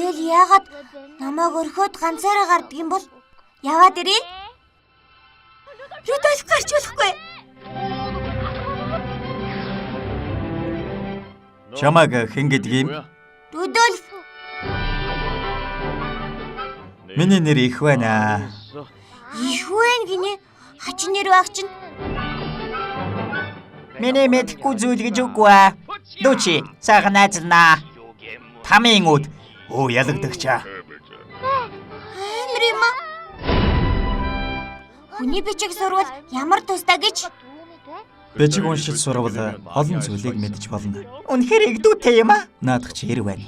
Тэгэл яагаад намайг өрхөөд ганцаараа гардаг юм бол? Яваад ирээ. Рудольф гарч болохгүй. Чамайг хэн гэдэг юм? Рудольф. Миний нэр их байна. Их байна гинэ. Хачин нэр байх чинь. Миний мэдхгүй зүйл гэж үгүй. Дүүчи, сайхан найзлнаа. Тамийн үд. Оо ялагдагчаа. Амрима. Хүний бичиг сурвал ямар тустай гэж? Бичиг уншиж сурвал олон зүйлийг мэдж болно. Үнэхээр игдүүтэй юм аа. Наадах чи хэрэг байна.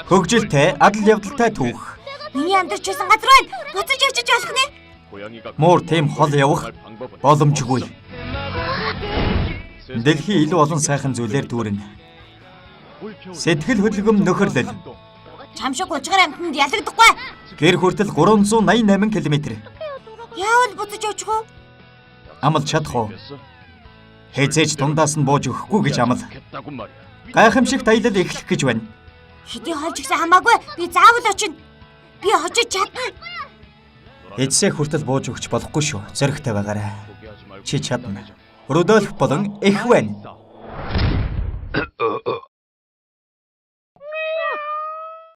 Хөгжилтэй, адал явдалтай түүх. Миний амьдарч байсан газар байна. Буцаж явчих болох нэ. Муур тийм хол явах боломжгүй. Дэлхий илүү олон сайхан зүйлээр дүүрэн. Сэтгэл хөдлөм нөхөрлөл. Чам шиг гужгаар амтнд ялагдахгүй. Гэр хүртэл 388 км. Яавал буцаж явчих уу? Амлж чадах уу? Хэзээж дундаас нь бууж өгөхгүй гэж амл. Гайхамшигт аялал эхлэх гэж байна. Хэдий холж гисэн хамаагүй. Би заавал очино. Би очиж чадна. Эцсээ хүртэл бууж өгч болохгүй шүү. Зоригтой байгаарай. Чи чадна. Рудольф болон эх байна.